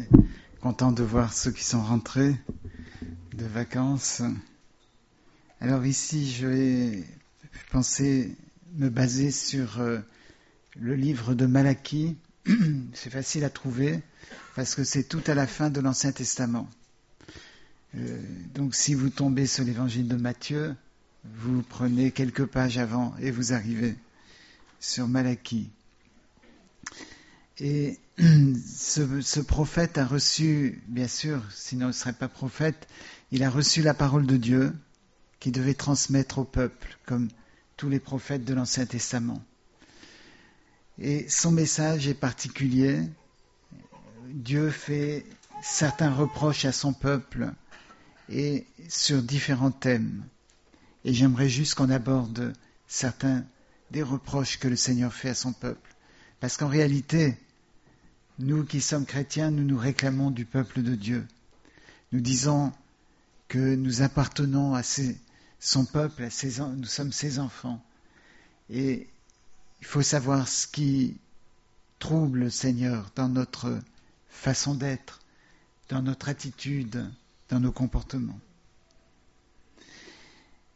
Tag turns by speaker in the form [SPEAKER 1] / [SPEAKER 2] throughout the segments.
[SPEAKER 1] et content de voir ceux qui sont rentrés de vacances. Alors ici, je pensais me baser sur le livre de Malachie. C'est facile à trouver parce que c'est tout à la fin de l'Ancien Testament. Donc si vous tombez sur l'évangile de Matthieu, vous prenez quelques pages avant et vous arrivez sur Malachie. Et ce prophète a reçu, bien sûr, sinon il ne serait pas prophète, il a reçu la parole de Dieu qu'il devait transmettre au peuple, comme tous les prophètes de l'Ancien Testament. Et son message est particulier. Dieu fait certains reproches à son peuple et sur différents thèmes. Et j'aimerais juste qu'on aborde certains des reproches que le Seigneur fait à son peuple. Parce qu'en réalité, nous qui sommes chrétiens, nous nous réclamons du peuple de Dieu. Nous disons que nous appartenons à son peuple, nous sommes ses enfants. Et il faut savoir ce qui trouble le Seigneur dans notre façon d'être, dans notre attitude, dans nos comportements.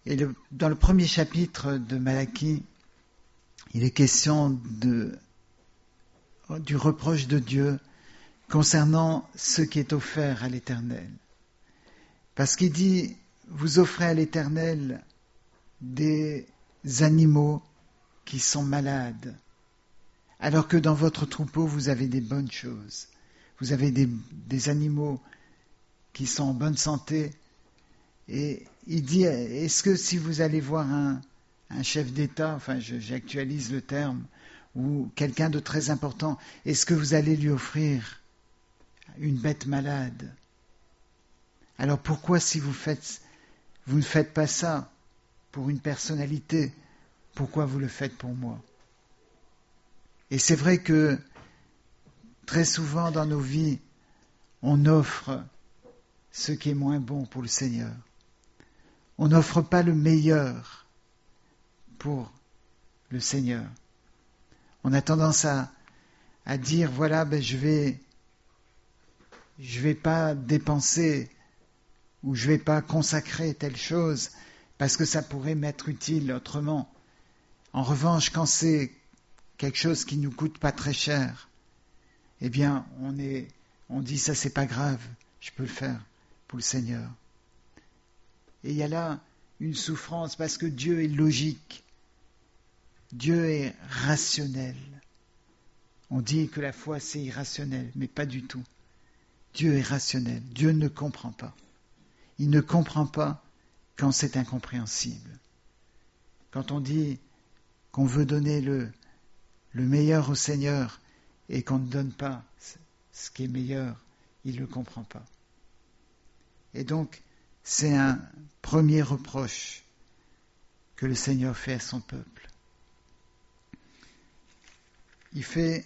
[SPEAKER 1] Et dans le premier chapitre de Malachie, il est question du reproche de Dieu concernant ce qui est offert à l'Éternel. Parce qu'il dit, vous offrez à l'Éternel des animaux qui sont malades, alors que dans votre troupeau, vous avez des bonnes choses. Vous avez des animaux qui sont en bonne santé. Et il dit, est-ce que si vous allez voir un chef d'État, enfin j'actualise le terme, ou quelqu'un de très important, est-ce que vous allez lui offrir une bête malade? Alors pourquoi si vous ne faites pas ça pour une personnalité, pourquoi vous le faites pour moi? Et c'est vrai que très souvent dans nos vies, on offre ce qui est moins bon pour le Seigneur. On n'offre pas le meilleur pour le Seigneur. On a tendance à dire, voilà, je vais pas dépenser ou je vais pas consacrer telle chose parce que ça pourrait m'être utile autrement. En revanche, quand c'est quelque chose qui nous coûte pas très cher, eh bien, on dit ça c'est pas grave, je peux le faire pour le Seigneur. Et il y a là une souffrance parce que Dieu est logique. Dieu est rationnel. On dit que la foi c'est irrationnel, mais pas du tout. Dieu est rationnel. Dieu ne comprend pas. Il ne comprend pas quand c'est incompréhensible. Quand on dit qu'on veut donner le meilleur au Seigneur et qu'on ne donne pas ce qui est meilleur, il ne le comprend pas. Et donc, c'est un premier reproche que le Seigneur fait à son peuple. Il fait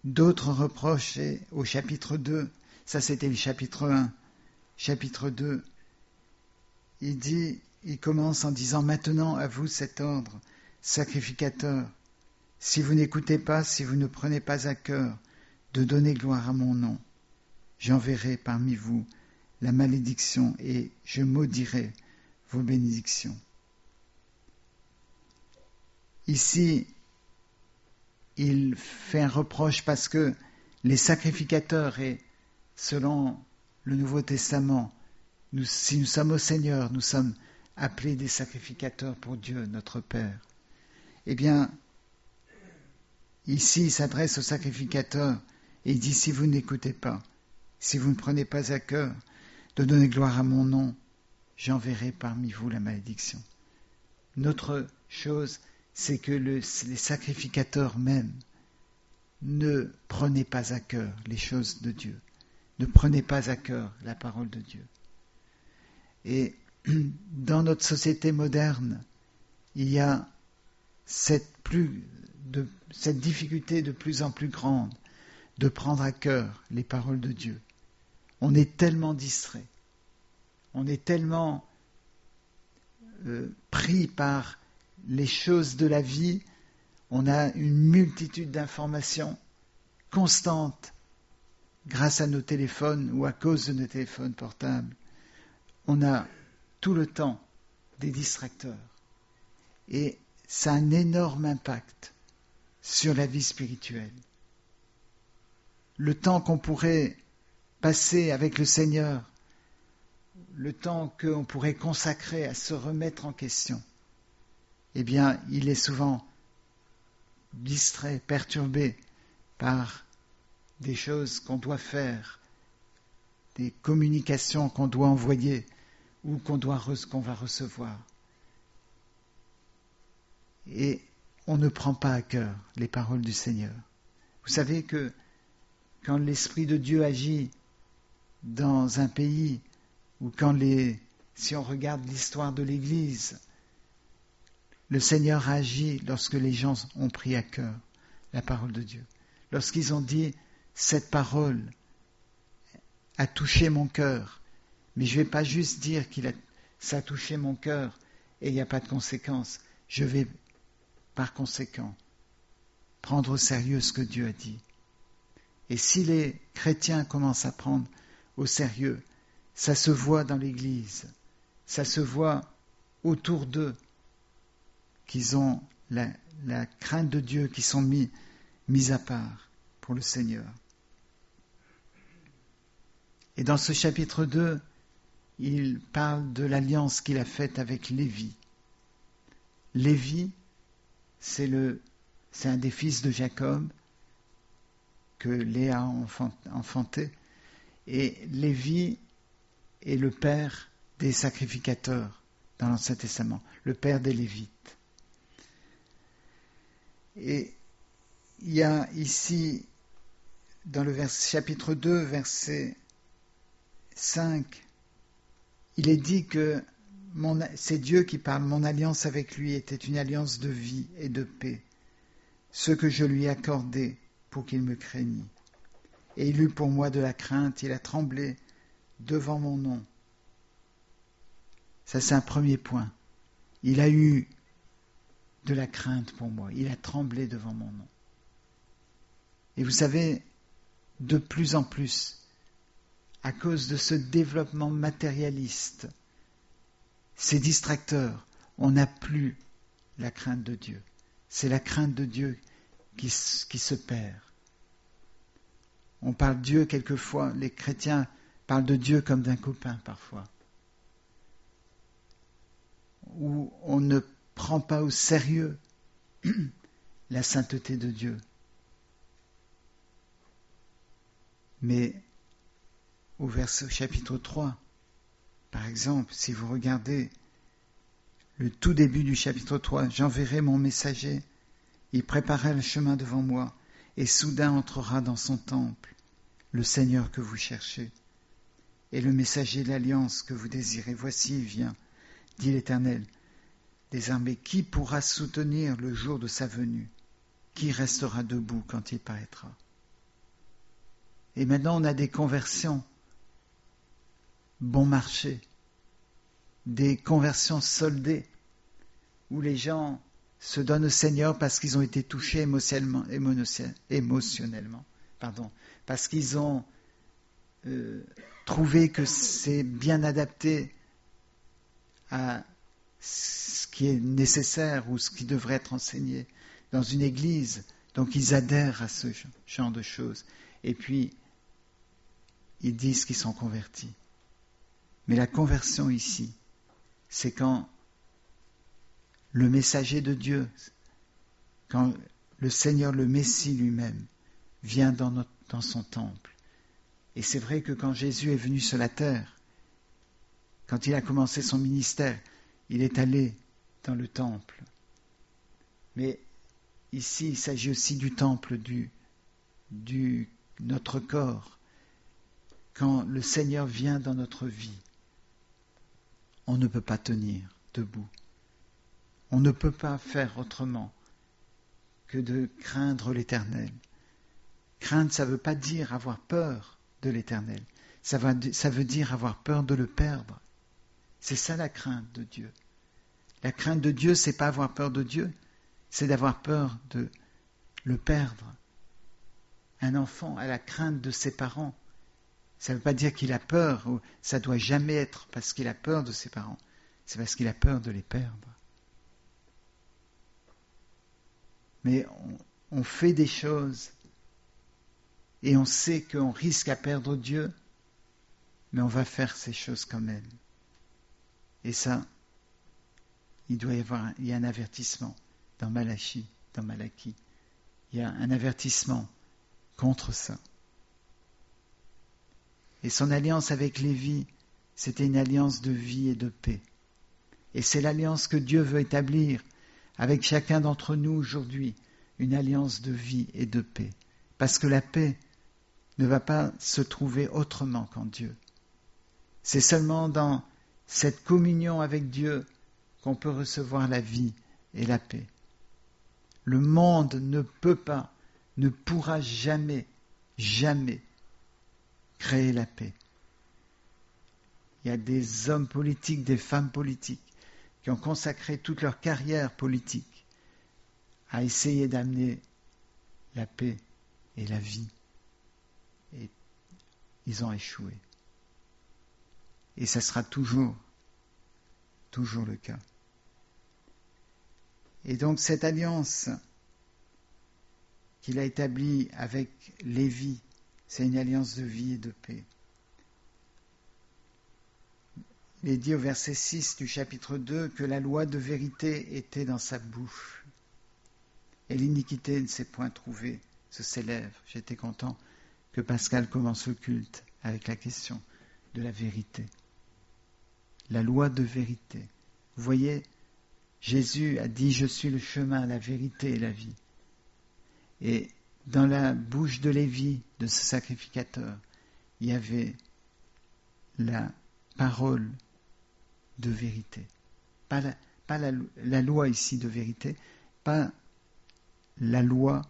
[SPEAKER 1] d'autres reproches au chapitre 2. Ça, c'était le chapitre 1. Chapitre 2, il commence en disant « Maintenant, à vous cet ordre, sacrificateurs, si vous n'écoutez pas, si vous ne prenez pas à cœur de donner gloire à mon nom, j'enverrai parmi vous la malédiction et je maudirai vos bénédictions. » Ici, il fait un reproche parce que les sacrificateurs, et selon le Nouveau Testament, si nous sommes au Seigneur, nous sommes appelés des sacrificateurs pour Dieu, notre Père. Eh bien, ici, il s'adresse aux sacrificateurs et il dit, si vous n'écoutez pas, si vous ne prenez pas à cœur de donner gloire à mon nom, j'enverrai parmi vous la malédiction. Notre chose, c'est que les sacrificateurs même ne prenaient pas à cœur les choses de Dieu, ne prenaient pas à cœur la parole de Dieu. Et dans notre société moderne, il y a cette difficulté de plus en plus grande de prendre à cœur les paroles de Dieu. On est tellement distrait, on est tellement pris par les choses de la vie, on a une multitude d'informations constantes grâce à nos téléphones ou à cause de nos téléphones portables, on a tout le temps des distracteurs. Et ça a un énorme impact sur la vie spirituelle. Le temps qu'on pourrait passer avec le Seigneur, le temps qu'on pourrait consacrer à se remettre en question, eh bien, il est souvent distrait, perturbé par des choses qu'on doit faire, des communications qu'on doit envoyer ou qu'on va recevoir. Et on ne prend pas à cœur les paroles du Seigneur. Vous savez que quand l'Esprit de Dieu agit dans un pays, ou si on regarde l'histoire de l'Église, le Seigneur a agi lorsque les gens ont pris à cœur la parole de Dieu. Lorsqu'ils ont dit, cette parole a touché mon cœur, mais je ne vais pas juste dire ça a touché mon cœur et il n'y a pas de conséquences. Je vais, par conséquent, prendre au sérieux ce que Dieu a dit. Et si les chrétiens commencent à prendre au sérieux, ça se voit dans l'Église, ça se voit autour d'eux, qu'ils ont la crainte de Dieu, qui sont mis à part pour le Seigneur. Et dans ce chapitre 2, il parle de l'alliance qu'il a faite avec Lévi. Lévi, c'est un des fils de Jacob que Léa a enfanté. Et Lévi est le père des sacrificateurs dans l'Ancien Testament, le père des Lévites. Et il y a ici, dans le chapitre 2, verset 5, il est dit que c'est Dieu qui parle, mon alliance avec lui était une alliance de vie et de paix, ce que je lui ai accordé pour qu'il me craignît. Et il eut pour moi de la crainte, il a tremblé devant mon nom. Ça, c'est un premier point. Il a eu de la crainte pour moi, il a tremblé devant mon nom. Et vous savez, de plus en plus, à cause de ce développement matérialiste, ces distracteurs, on n'a plus la crainte de Dieu. C'est la crainte de Dieu qui se perd. On parle de Dieu quelquefois, les chrétiens parlent de Dieu comme d'un copain parfois, où on ne prend pas au sérieux la sainteté de Dieu. Mais au chapitre 3, par exemple, si vous regardez le tout début du chapitre 3, j'enverrai mon messager, il préparera le chemin devant moi, et soudain entrera dans son temple le Seigneur que vous cherchez, et le messager de l'alliance que vous désirez. Voici, il vient, dit l'Éternel des armées. Qui pourra soutenir le jour de sa venue? Qui restera debout quand il paraîtra? Et maintenant, on a des conversions bon marché, des conversions soldées, où les gens se donnent au Seigneur parce qu'ils ont été touchés émotionnellement, parce qu'ils ont trouvé que c'est bien adapté à ce qui est nécessaire ou ce qui devrait être enseigné dans une église. Donc ils adhèrent à ce genre de choses. Et puis, ils disent qu'ils sont convertis. Mais la conversion ici, c'est quand le messager de Dieu, quand le Seigneur, le Messie lui-même, vient dans son temple. Et c'est vrai que quand Jésus est venu sur la terre, quand il a commencé son ministère, il est allé dans le temple. Mais ici, il s'agit aussi du temple, du notre corps. Quand le Seigneur vient dans notre vie, on ne peut pas tenir debout. On ne peut pas faire autrement que de craindre l'Éternel. Craindre, ça ne veut pas dire avoir peur de l'Éternel. Ça veut dire avoir peur de le perdre. C'est ça la crainte de Dieu. La crainte de Dieu, c'est pas avoir peur de Dieu, c'est d'avoir peur de le perdre. Un enfant a la crainte de ses parents. Ça ne veut pas dire qu'il a peur, ou ça ne doit jamais être parce qu'il a peur de ses parents. C'est parce qu'il a peur de les perdre. Mais on fait des choses et on sait qu'on risque à perdre Dieu, mais on va faire ces choses quand même. Et ça, il y a un avertissement dans Malachie, dans Malachie. Il y a un avertissement contre ça. Et son alliance avec Lévi, c'était une alliance de vie et de paix. Et c'est l'alliance que Dieu veut établir avec chacun d'entre nous aujourd'hui, une alliance de vie et de paix. Parce que la paix ne va pas se trouver autrement qu'en Dieu. C'est seulement dans cette communion avec Dieu qu'on peut recevoir la vie et la paix. Le monde ne peut pas, ne pourra jamais, jamais créer la paix. Il y a des hommes politiques, des femmes politiques qui ont consacré toute leur carrière politique à essayer d'amener la paix et la vie. Et ils ont échoué. Et ça sera toujours le cas. Et donc cette alliance qu'il a établie avec Lévi, c'est une alliance de vie et de paix. Il est dit au verset 6 du chapitre 2 que la loi de vérité était dans sa bouche et l'iniquité ne s'est point trouvée sur ses lèvres. J'étais content que Pascal commence le culte avec la question de la vérité. La loi de vérité. Vous voyez, Jésus a dit « Je suis le chemin, la vérité et la vie ». Et dans la bouche de Lévi, de ce sacrificateur, il y avait la parole de vérité. Pas la loi ici de vérité, pas la loi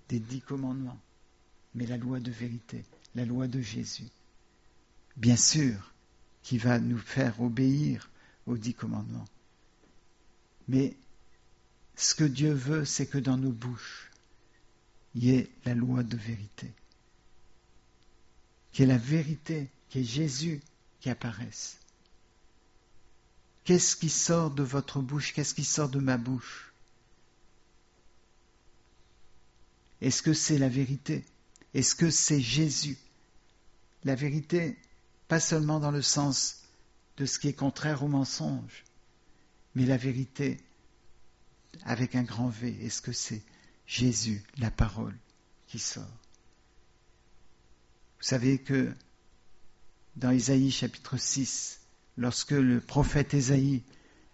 [SPEAKER 1] des 10 commandements, mais la loi de vérité, la loi de Jésus. Bien sûr, qui va nous faire obéir aux 10 commandements. Mais ce que Dieu veut, c'est que dans nos bouches, il y ait la loi de vérité. Qu'il y ait la vérité, qu'il y ait Jésus qui apparaisse. Qu'est-ce qui sort de votre bouche? Qu'est-ce qui sort de ma bouche? Est-ce que c'est la vérité? Est-ce que c'est Jésus? La vérité, pas seulement dans le sens de ce qui est contraire au mensonge, mais la vérité avec un grand V. Est-ce que c'est Jésus, la parole, qui sort? Vous savez que dans Isaïe chapitre 6, lorsque le prophète Isaïe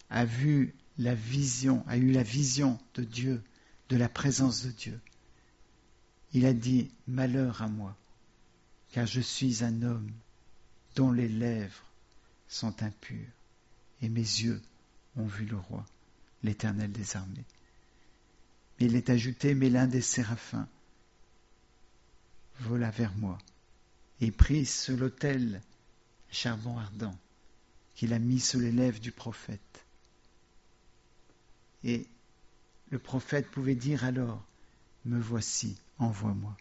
[SPEAKER 1] a eu la vision de Dieu, de la présence de Dieu, il a dit « Malheur à moi, car je suis un homme dont les lèvres sont impures, et mes yeux ont vu le roi, l'Éternel des armées. » Mais il est ajouté « Mais l'un des séraphins vola vers moi, et prit sur l'autel un charbon ardent, qu'il a mis sous les lèvres du prophète. » Et le prophète pouvait dire alors « Me voici, envoie-moi. »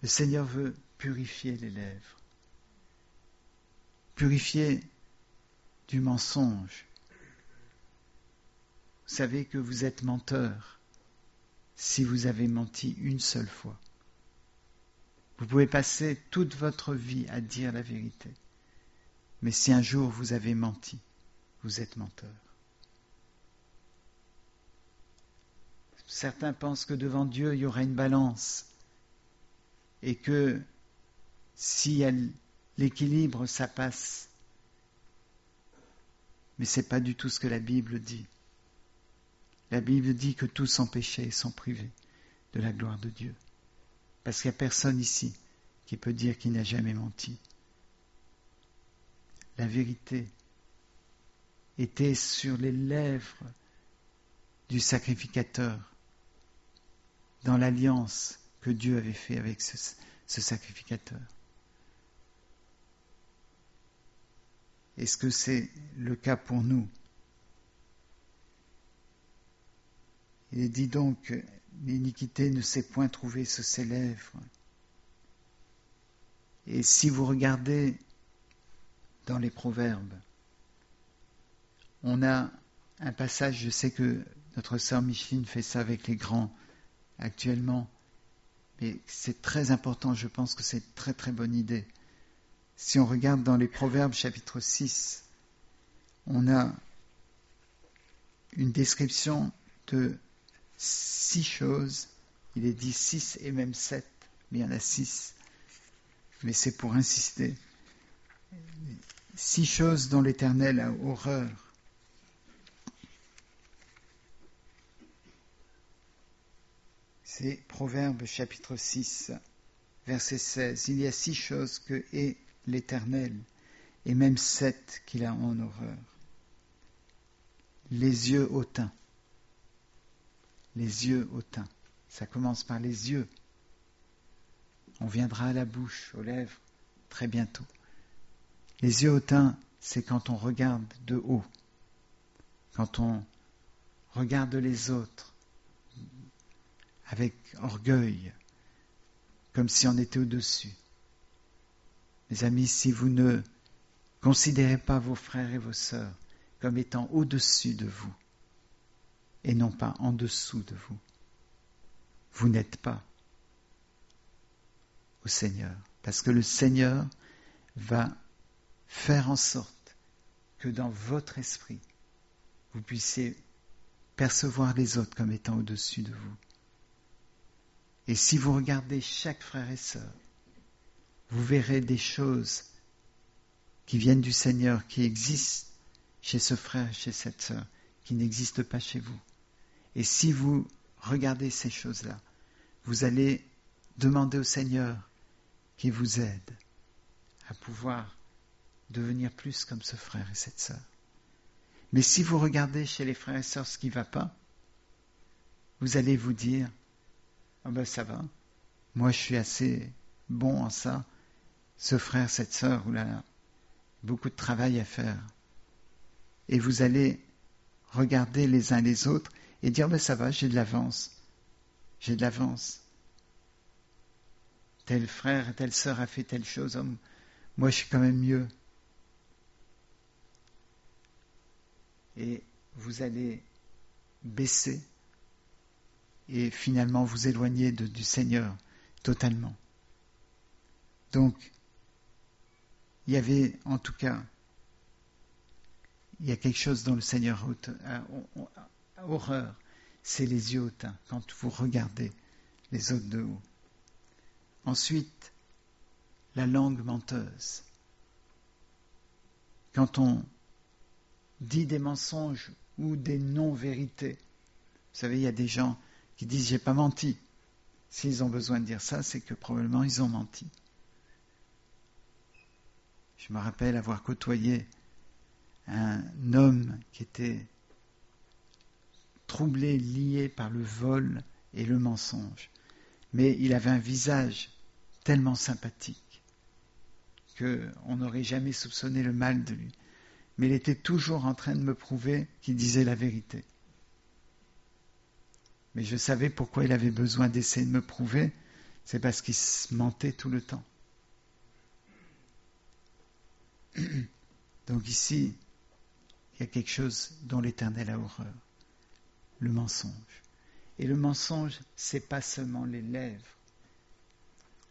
[SPEAKER 1] Le Seigneur veut purifier les lèvres, purifier du mensonge. Vous savez que vous êtes menteur si vous avez menti une seule fois. Vous pouvez passer toute votre vie à dire la vérité. Mais si un jour vous avez menti, vous êtes menteur. Certains pensent que devant Dieu, il y aura une balance et que s'il y a l'équilibre, ça passe. Mais ce n'est pas du tout ce que la Bible dit. La Bible dit que tous sont péchés et sont privés de la gloire de Dieu. Parce qu'il n'y a personne ici qui peut dire qu'il n'a jamais menti. La vérité était sur les lèvres du sacrificateur dans l'alliance que Dieu avait fait avec ce sacrificateur. Est-ce que c'est le cas pour nous? Il est dit donc l'iniquité ne s'est point trouvée sur ses lèvres. Et si vous regardez dans les Proverbes, on a un passage, je sais que notre sœur Micheline fait ça avec les grands actuellement, mais c'est très important, je pense que c'est une très très bonne idée. Si on regarde dans les Proverbes chapitre 6, on a une description de 6 choses. Il est dit 6 et même 7, mais il y en a 6. Mais c'est pour insister. 6 choses dont l'Éternel a horreur. C'est Proverbes chapitre 6, verset 16. Il y a 6 choses que hait l'Éternel, et même 7 qu'il a en horreur. Les yeux hautains. Les yeux hautains. Ça commence par les yeux. On viendra à la bouche, aux lèvres, très bientôt. Les yeux hautains, c'est quand on regarde de haut, quand on regarde les autres avec orgueil, comme si on était au-dessus. Mes amis, si vous ne considérez pas vos frères et vos sœurs comme étant au-dessus de vous, et non pas en dessous de vous, vous n'êtes pas au Seigneur. Parce que le Seigneur va faire en sorte que dans votre esprit, vous puissiez percevoir les autres comme étant au-dessus de vous. Et si vous regardez chaque frère et sœur, vous verrez des choses qui viennent du Seigneur, qui existent chez ce frère et chez cette sœur, qui n'existent pas chez vous. Et si vous regardez ces choses-là, vous allez demander au Seigneur qu'il vous aide à pouvoir devenir plus comme ce frère et cette sœur. Mais si vous regardez chez les frères et sœurs ce qui ne va pas, vous allez vous dire « Ah ben ça va, moi je suis assez bon en ça, ce frère, cette sœur, oulala, beaucoup de travail à faire. » Et vous allez regarder les uns les autres et dire « Ben ça va, j'ai de l'avance, j'ai de l'avance. Tel frère, telle sœur a fait telle chose, oh, moi je suis quand même mieux. » Et vous allez baisser et finalement vous éloigner du Seigneur totalement. Donc, il y avait en tout cas, il y a quelque chose dont le Seigneur a horreur, c'est les yeux hautains, quand vous regardez les autres de haut. Ensuite, la langue menteuse. Quand on dit des mensonges ou des non-vérités, vous savez, il y a des gens qui disent « j'ai pas menti ». S'ils ont besoin de dire ça, c'est que probablement ils ont menti. Je me rappelle avoir côtoyé un homme qui était troublé, lié par le vol et le mensonge. Mais il avait un visage tellement sympathique qu'on n'aurait jamais soupçonné le mal de lui. Mais il était toujours en train de me prouver qu'il disait la vérité. Mais je savais pourquoi il avait besoin d'essayer de me prouver, c'est parce qu'il se mentait tout le temps. Donc ici, il y a quelque chose dont l'Éternel a horreur, le mensonge. Et le mensonge, c'est pas seulement les lèvres,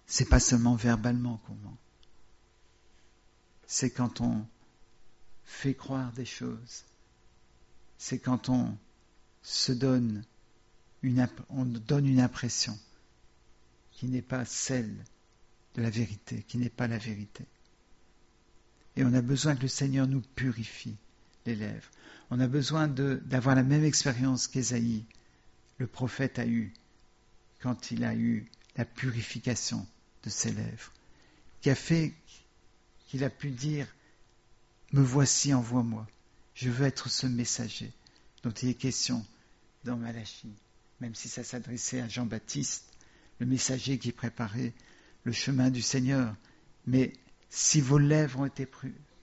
[SPEAKER 1] c'est pas seulement verbalement qu'on ment. C'est quand on fait croire des choses, c'est quand on donne une impression qui n'est pas celle de la vérité, qui n'est pas la vérité. Et on a besoin que le Seigneur nous purifie les lèvres. On a besoin d'avoir la même expérience qu'Ésaïe, le prophète, a eue quand il a eu la purification de ses lèvres, qui a fait qu'il a pu dire « Me voici, envoie-moi, je veux être ce messager dont il est question dans Malachie », même si ça s'adressait à Jean-Baptiste, le messager qui préparait le chemin du Seigneur. Mais si vos lèvres ont été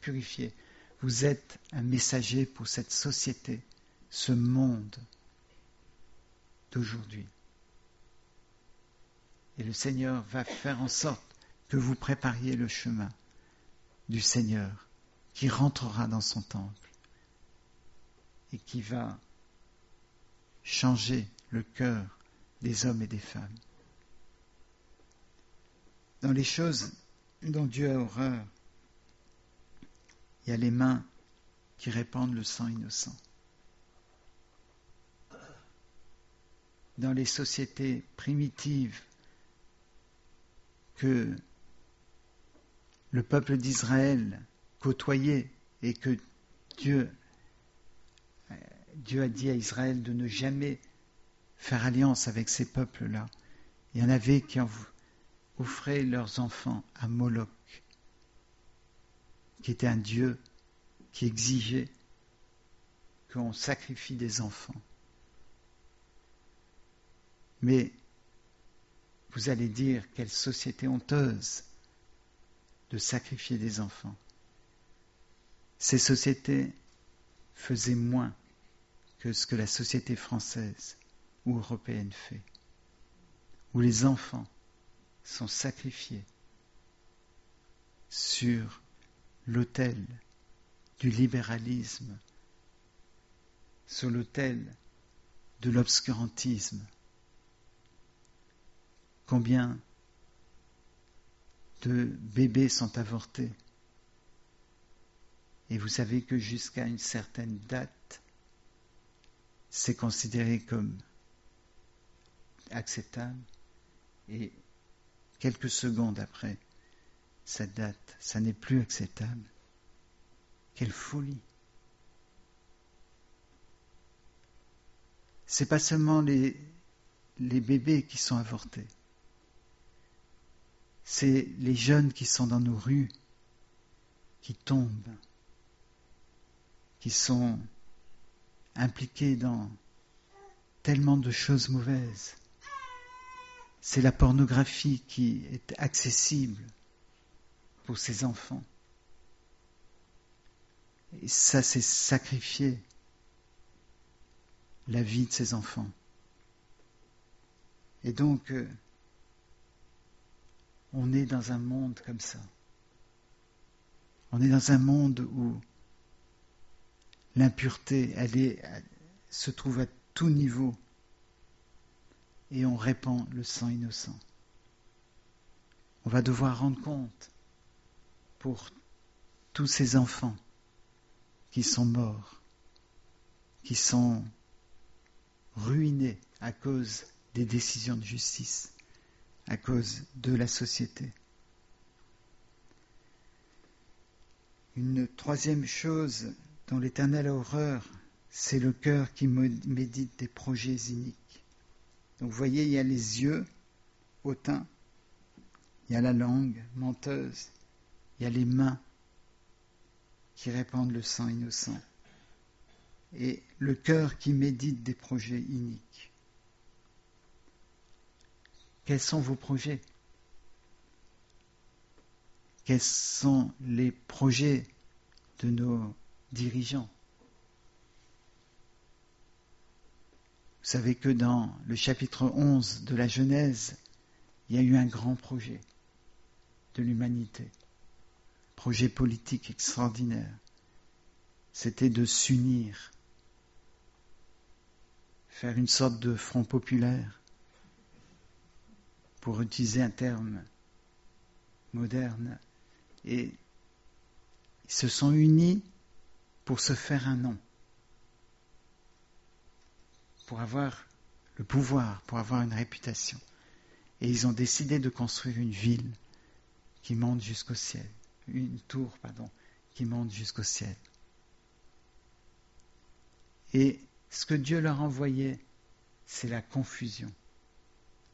[SPEAKER 1] purifiées, vous êtes un messager pour cette société, ce monde d'aujourd'hui. Et le Seigneur va faire en sorte que vous prépariez le chemin du Seigneur qui rentrera dans son temple et qui va changer le cœur des hommes et des femmes. Dans les choses dont Dieu a horreur, il y a les mains qui répandent le sang innocent. Dans les sociétés primitives que le peuple d'Israël côtoyait et que Dieu a dit à Israël de ne jamais faire alliance avec ces peuples-là. Il y en avait qui offraient leurs enfants à Moloch, qui était un dieu qui exigeait qu'on sacrifie des enfants. Mais vous allez dire, quelle société honteuse de sacrifier des enfants. Ces sociétés faisaient moins que ce que la société française ou européenne fait, où les enfants sont sacrifiés sur l'autel du libéralisme, sur l'autel de l'obscurantisme. Combien de bébés sont avortés? Et vous savez que jusqu'à une certaine date, c'est considéré comme acceptable, et quelques secondes après cette date, ça n'est plus acceptable. Quelle folie! C'est pas seulement les bébés qui sont avortés, c'est les jeunes qui sont dans nos rues, qui tombent, qui sont impliqués dans tellement de choses mauvaises. C'est la pornographie qui est accessible pour ces enfants. Et ça, c'est sacrifier la vie de ces enfants. Et donc, on est dans un monde comme ça. On est dans un monde où l'impureté, elle se trouve à tout niveau, et on répand le sang innocent. On va devoir rendre compte pour tous ces enfants qui sont morts, qui sont ruinés à cause des décisions de justice, à cause de la société. Une troisième chose dont l'Éternel a horreur, c'est le cœur qui médite des projets iniques. Donc vous voyez, il y a les yeux hautains, il y a la langue menteuse, il y a les mains qui répandent le sang innocent, et le cœur qui médite des projets iniques. Quels sont vos projets? Quels sont les projets de nos dirigeants? Vous savez que dans le chapitre 11 de la Genèse, il y a eu un grand projet de l'humanité, projet politique extraordinaire. C'était de s'unir, faire une sorte de front populaire, pour utiliser un terme moderne, et ils se sont unis pour se faire un nom, pour avoir le pouvoir, pour avoir une réputation. Et ils ont décidé de construire une ville qui monte jusqu'au ciel, une tour, qui monte jusqu'au ciel. Et ce que Dieu leur envoyait, c'est la confusion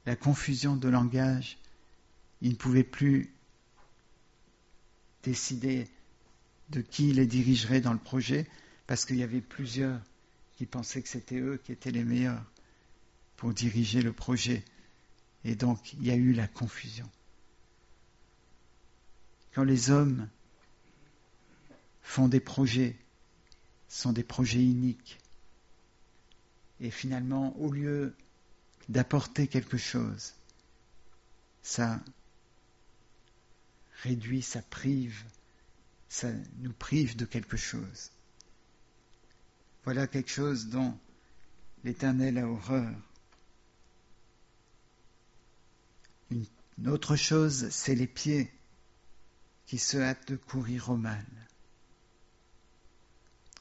[SPEAKER 1] de langage. Ils ne pouvaient plus décider de qui les dirigerait dans le projet, parce qu'il y avait plusieurs qui pensaient que c'était eux qui étaient les meilleurs pour diriger le projet. Et donc, il y a eu la confusion. Quand les hommes font des projets, ce sont des projets iniques. Et finalement, au lieu d'apporter quelque chose, ça réduit, ça nous prive de quelque chose. Voilà quelque chose dont l'Éternel a horreur. Une autre chose, c'est les pieds qui se hâtent de courir au mal.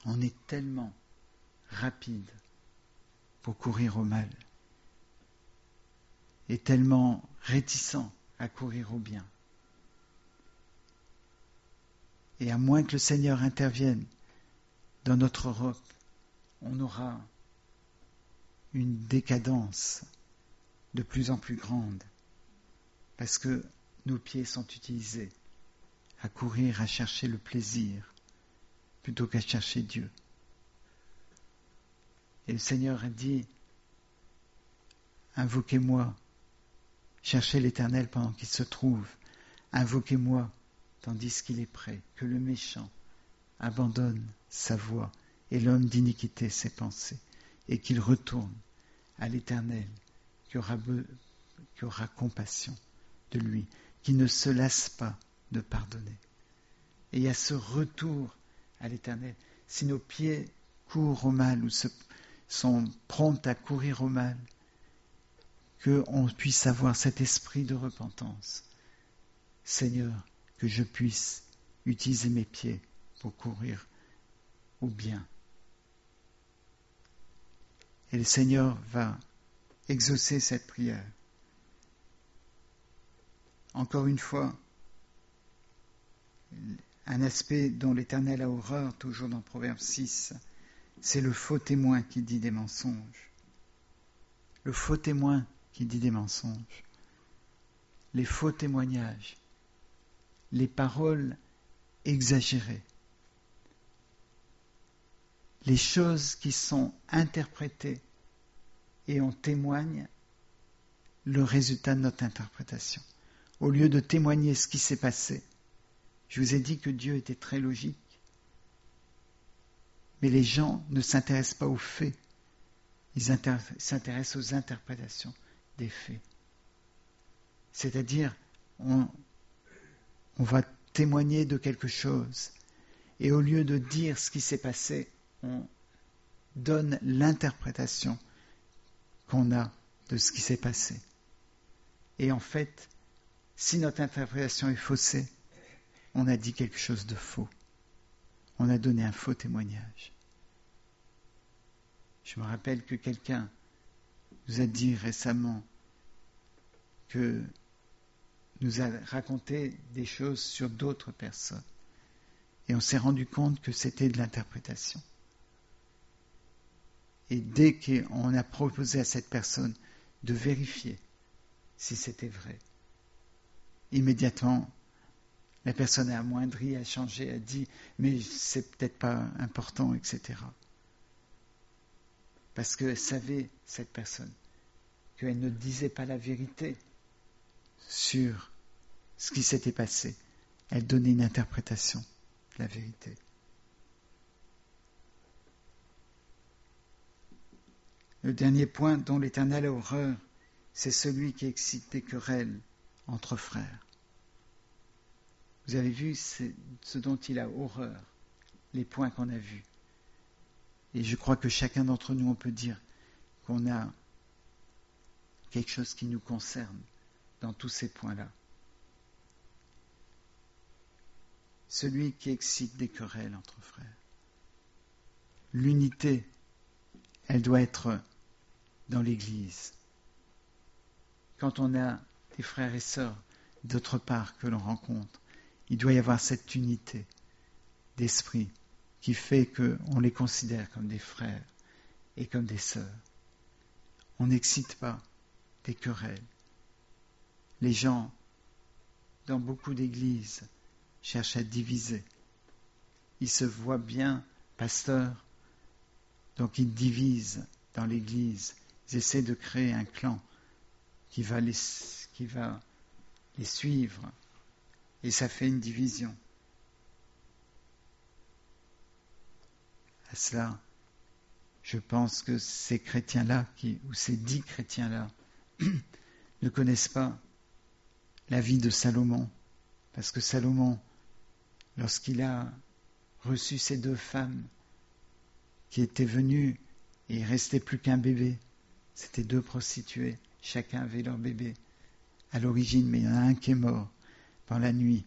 [SPEAKER 1] On est tellement rapide pour courir au mal et tellement réticent à courir au bien. Et à moins que le Seigneur intervienne dans notre Europe, on aura une décadence de plus en plus grande parce que nos pieds sont utilisés à courir, à chercher le plaisir plutôt qu'à chercher Dieu. Et le Seigneur a dit, invoquez-moi, cherchez l'Éternel pendant qu'il se trouve, invoquez-moi tandis qu'il est prêt, que le méchant abandonne sa voie et l'homme d'iniquité ses pensées, et qu'il retourne à l'Éternel qui aura compassion de lui, qui ne se lasse pas de pardonner. Et il y a ce retour à l'Éternel. Si nos pieds courent au mal ou sont prompts à courir au mal, qu'on puisse avoir cet esprit de repentance. Seigneur, que je puisse utiliser mes pieds pour courir au bien. Et le Seigneur va exaucer cette prière. Encore une fois, un aspect dont l'Éternel a horreur, toujours dans Proverbe 6, c'est le faux témoin qui dit des mensonges. Le faux témoin qui dit des mensonges. Les faux témoignages. Les paroles exagérées. Les choses qui sont interprétées et on témoigne le résultat de notre interprétation. Au lieu de témoigner ce qui s'est passé, je vous ai dit que Dieu était très logique, mais les gens ne s'intéressent pas aux faits, ils s'intéressent aux interprétations des faits. C'est-à-dire, on va témoigner de quelque chose, et au lieu de dire ce qui s'est passé, on donne l'interprétation qu'on a de ce qui s'est passé. Et en fait, si notre interprétation est faussée, on a dit quelque chose de faux. On a donné un faux témoignage. Je me rappelle que quelqu'un nous a dit récemment que nous a raconté des choses sur d'autres personnes. Et on s'est rendu compte que c'était de l'interprétation. Et dès qu'on a proposé à cette personne de vérifier si c'était vrai, immédiatement, la personne a amoindri, a changé, a dit « mais c'est peut-être pas important, etc. » Parce qu'elle savait, cette personne, qu'elle ne disait pas la vérité sur ce qui s'était passé. Elle donnait une interprétation de la vérité. Le dernier point dont l'Éternel a horreur, c'est celui qui excite des querelles entre frères. Vous avez vu ce dont il a horreur, les points qu'on a vus. Et je crois que chacun d'entre nous, on peut dire qu'on a quelque chose qui nous concerne dans tous ces points-là. Celui qui excite des querelles entre frères. L'unité, elle doit être dans l'Église. Quand on a des frères et sœurs d'autre part que l'on rencontre, il doit y avoir cette unité d'esprit qui fait qu'on les considère comme des frères et comme des sœurs. On n'excite pas des querelles. Les gens, dans beaucoup d'églises, cherchent à diviser. Ils se voient bien pasteurs, donc ils divisent dans l'église. Ils essaient de créer un clan qui va les suivre. Et ça fait une division. À cela, je pense que ces chrétiens-là, ou ces 10 chrétiens-là, ne connaissent pas la vie de Salomon, parce que Salomon, lorsqu'il a reçu ces 2 femmes qui étaient venues, et il ne restait plus qu'un bébé, c'était 2 prostituées, chacun avait leur bébé à l'origine, mais il y en a un qui est mort dans la nuit,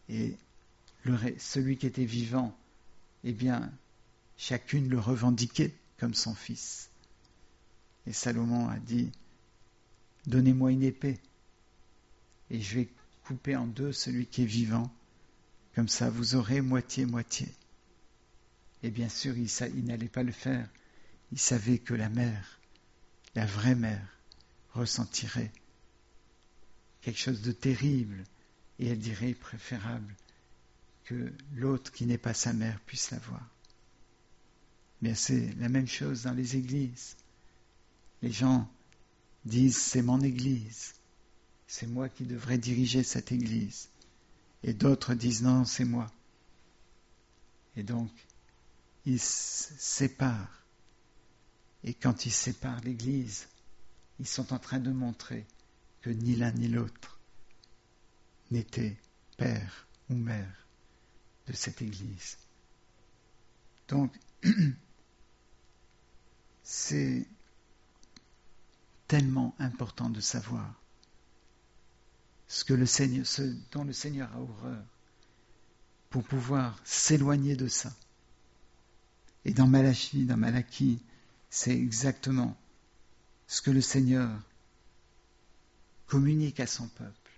[SPEAKER 1] et celui qui était vivant, eh bien, chacune le revendiquait comme son fils. Et Salomon a dit, donnez-moi une épée, et je vais couper en 2 celui qui est vivant, comme ça vous aurez moitié-moitié. Et bien sûr, il n'allait pas le faire. Il savait que la mère, la vraie mère, ressentirait quelque chose de terrible, et elle dirait préférable que l'autre qui n'est pas sa mère puisse l'avoir. Bien, c'est la même chose dans les églises. Les gens disent, c'est mon église, c'est moi qui devrais diriger cette église. Et d'autres disent, non, c'est moi. Et donc, ils se séparent. Et quand ils séparent l'église, ils sont en train de montrer que ni l'un ni l'autre n'était père ou mère de cette église. Donc, c'est tellement important de savoir ce dont le Seigneur a horreur, pour pouvoir s'éloigner de ça. Et dans Malachie, c'est exactement ce que le Seigneur communique à son peuple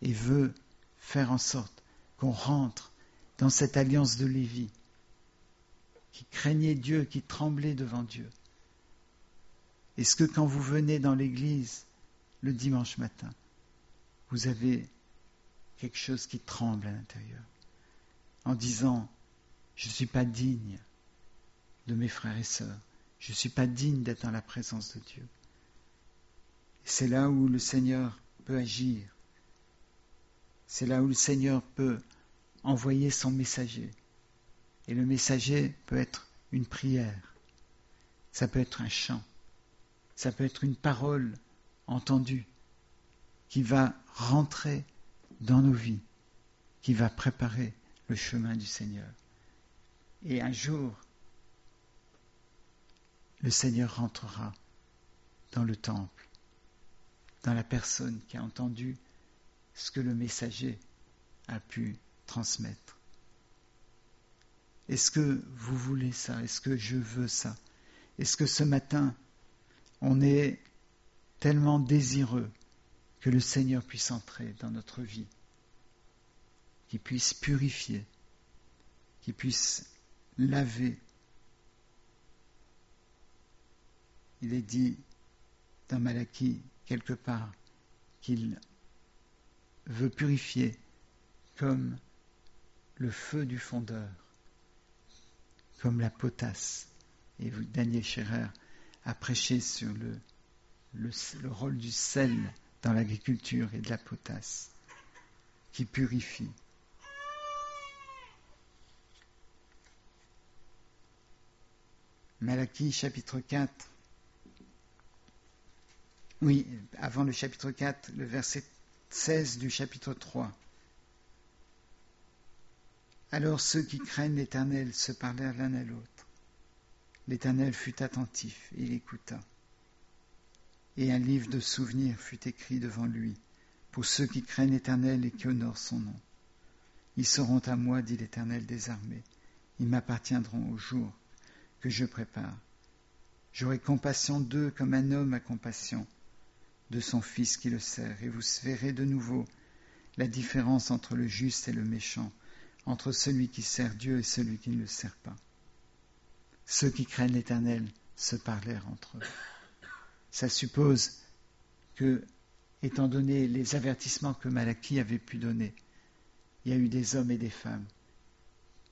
[SPEAKER 1] et veut faire en sorte qu'on rentre dans cette alliance de Lévi, qui craignait Dieu, qui tremblait devant Dieu. Est-ce que quand vous venez dans l'église le dimanche matin, vous avez quelque chose qui tremble à l'intérieur, en disant, je ne suis pas digne de mes frères et sœurs, je ne suis pas digne d'être dans la présence de Dieu. Et c'est là où le Seigneur peut agir, c'est là où le Seigneur peut envoyer son messager. Et le messager peut être une prière, ça peut être un chant, ça peut être une parole entendue qui va rentrer dans nos vies, qui va préparer le chemin du Seigneur. Et un jour, le Seigneur rentrera dans le temple, dans la personne qui a entendu ce que le messager a pu transmettre. Est-ce que vous voulez ça? Est-ce que je veux ça? Est-ce que ce matin, on est tellement désireux que le Seigneur puisse entrer dans notre vie, qu'il puisse purifier, qu'il puisse laver? Il est dit dans Malachie, quelque part, qu'il veut purifier comme le feu du fondeur, comme la potasse. Et Daniel Scherer a prêché sur le rôle du sel dans l'agriculture et de la potasse, qui purifie. Malachie chapitre 4. Oui, avant le chapitre 4, le verset 16 du chapitre 3. Alors ceux qui craignent l'Éternel se parlèrent l'un à l'autre. L'Éternel fut attentif, et il écouta. Et un livre de souvenirs fut écrit devant lui, pour ceux qui craignent l'Éternel et qui honorent son nom. Ils seront à moi, dit l'Éternel des armées. Ils m'appartiendront au jour que je prépare. J'aurai compassion d'eux comme un homme a compassion de son fils qui le sert, et vous verrez de nouveau la différence entre le juste et le méchant, entre celui qui sert Dieu et celui qui ne le sert pas. Ceux qui craignent l'Éternel se parlèrent entre eux. Ça suppose que, étant donné les avertissements que Malachie avait pu donner, il y a eu des hommes et des femmes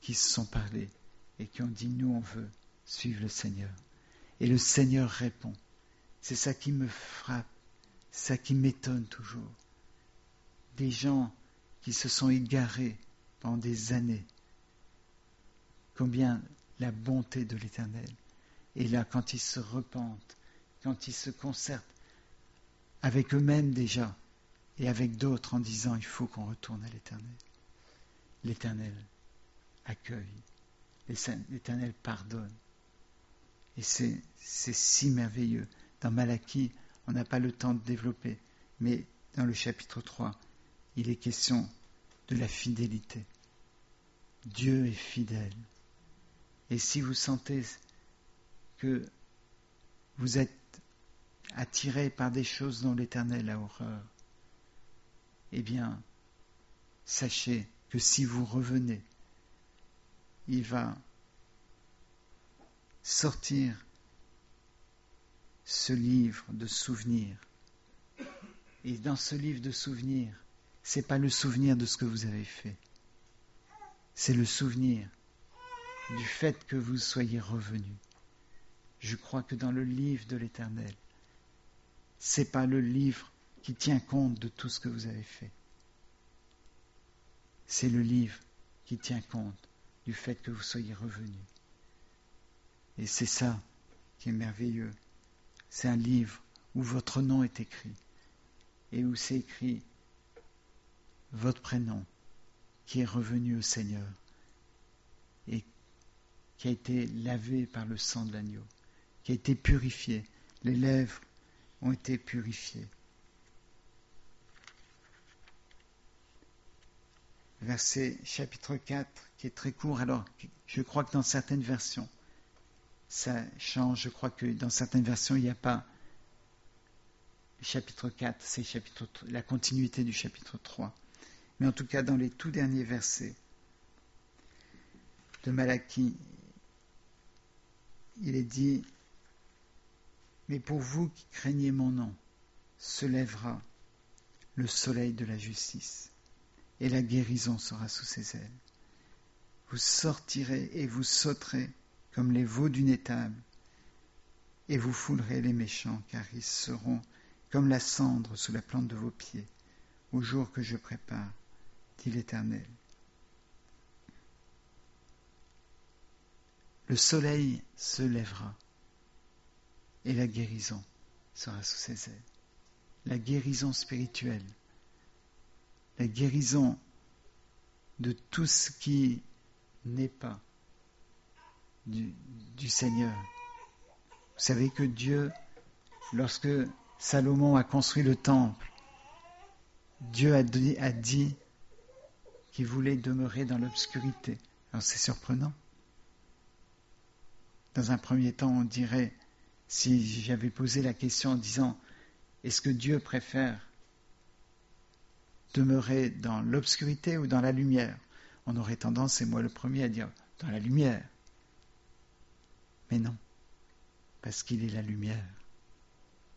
[SPEAKER 1] qui se sont parlés et qui ont dit, nous on veut suivre le Seigneur. Et le Seigneur répond. C'est ça qui me frappe, ça qui m'étonne toujours. Des gens qui se sont égarés pendant des années. Combien la bonté de l'Éternel. Et là, quand ils se repentent, quand ils se concertent avec eux-mêmes déjà, et avec d'autres en disant il faut qu'on retourne à l'Éternel. L'Éternel accueille, l'Éternel pardonne. Et c'est si merveilleux. Dans Malachie, on n'a pas le temps de développer, mais dans le chapitre 3, il est question de la fidélité. Dieu est fidèle. Et si vous sentez que vous êtes attiré par des choses dont l'Éternel a horreur, eh bien, sachez que si vous revenez, il va sortir ce livre de souvenirs. Et dans ce livre de souvenirs, c'est pas le souvenir de ce que vous avez fait. C'est le souvenir du fait que vous soyez revenus. Je crois que dans le livre de l'Éternel, c'est pas le livre qui tient compte de tout ce que vous avez fait. C'est le livre qui tient compte du fait que vous soyez revenus. Et c'est ça qui est merveilleux. C'est un livre où votre nom est écrit et où c'est écrit votre prénom qui est revenu au Seigneur et qui a été lavé par le sang de l'agneau, qui a été purifié. Les lèvres ont été purifiées. Verset chapitre 4 qui est très court. Alors, je crois que dans certaines versions, ça change. Je crois que dans certaines versions, il n'y a pas le chapitre 4, c'est la continuité du chapitre 3. Mais en tout cas, dans les tout derniers versets de Malachie, il est dit « Mais pour vous qui craignez mon nom, se lèvera le soleil de la justice, et la guérison sera sous ses ailes. Vous sortirez et vous sauterez comme les veaux d'une étable, et vous foulerez les méchants, car ils seront comme la cendre sous la plante de vos pieds, au jour que je prépare, dit l'Éternel. » Le soleil se lèvera, et la guérison sera sous ses ailes. La guérison spirituelle, la guérison de tout ce qui n'est pas du Seigneur. Vous savez que Dieu, lorsque Salomon a construit le temple, Dieu a dit qu'il voulait demeurer dans l'obscurité. Alors c'est surprenant. Dans un premier temps, on dirait, si j'avais posé la question en disant « Est-ce que Dieu préfère demeurer dans l'obscurité ou dans la lumière ?» On aurait tendance, et moi le premier, à dire « dans la lumière ». Mais non, parce qu'il est la lumière.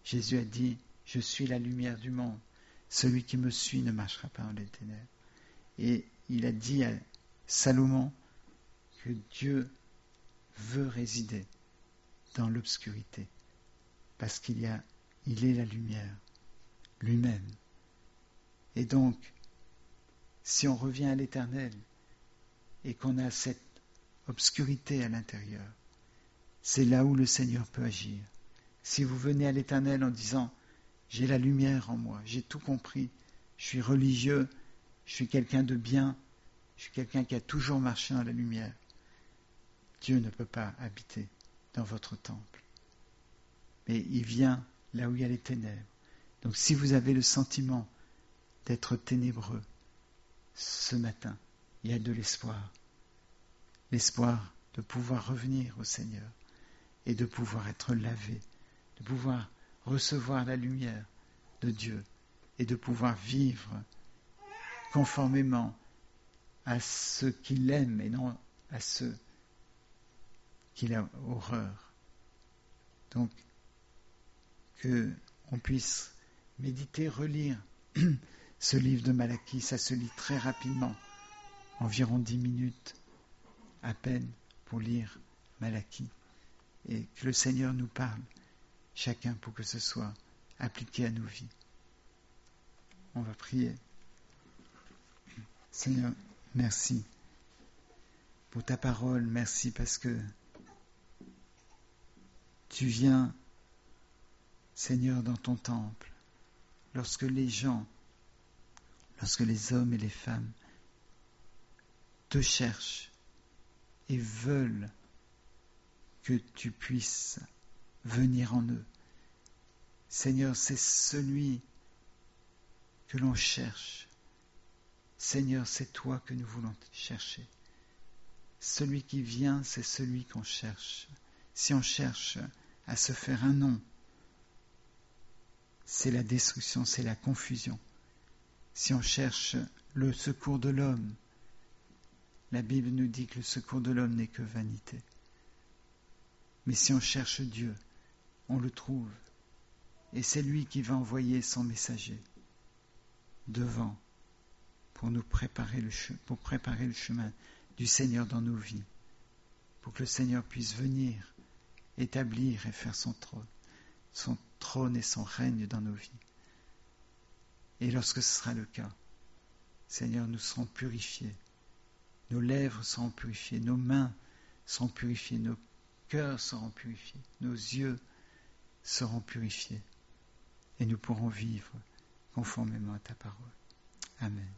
[SPEAKER 1] Jésus a dit « Je suis la lumière du monde. Celui qui me suit ne marchera pas dans les ténèbres. » Et il a dit à Salomon que Dieu veut résider dans l'obscurité, parce qu'il est la lumière lui-même. Et donc, si on revient à l'Éternel et qu'on a cette obscurité à l'intérieur, c'est là où le Seigneur peut agir. Si vous venez à l'Éternel en disant « J'ai la lumière en moi, j'ai tout compris, je suis religieux, je suis quelqu'un de bien, je suis quelqu'un qui a toujours marché dans la lumière », Dieu ne peut pas habiter dans votre temple. Mais il vient là où il y a les ténèbres. Donc si vous avez le sentiment d'être ténébreux, ce matin, il y a de l'espoir. L'espoir de pouvoir revenir au Seigneur et de pouvoir être lavé, de pouvoir recevoir la lumière de Dieu et de pouvoir vivre conformément à ceux qu'il aime et non à ceux qu'il a horreur. Donc, que on puisse méditer, relire ce livre de Malachie. Ça se lit très rapidement, environ 10 minutes à peine pour lire Malachie. Et que le Seigneur nous parle, chacun, pour que ce soit appliqué à nos vies. On va prier. Seigneur, merci pour ta parole, merci parce que tu viens, Seigneur, dans ton temple, lorsque les gens lorsque les hommes et les femmes te cherchent et veulent que tu puisses venir en eux. Seigneur, c'est celui que l'on cherche. Seigneur, c'est toi que nous voulons chercher. Celui qui vient, c'est celui qu'on cherche. Si on cherche à se faire un nom, c'est la destruction, c'est la confusion. Si on cherche le secours de l'homme, la Bible nous dit que le secours de l'homme n'est que vanité. Mais si on cherche Dieu, on le trouve. Et c'est lui qui va envoyer son messager devant pour nous préparer le chemin du Seigneur dans nos vies, pour que le Seigneur puisse venir établir et faire son trône et son règne dans nos vies. Et lorsque ce sera le cas, Seigneur, nous serons purifiés, nos lèvres seront purifiées, nos mains seront purifiées, nos cœurs seront purifiés, nos yeux seront purifiés, et nous pourrons vivre conformément à ta parole. Amen.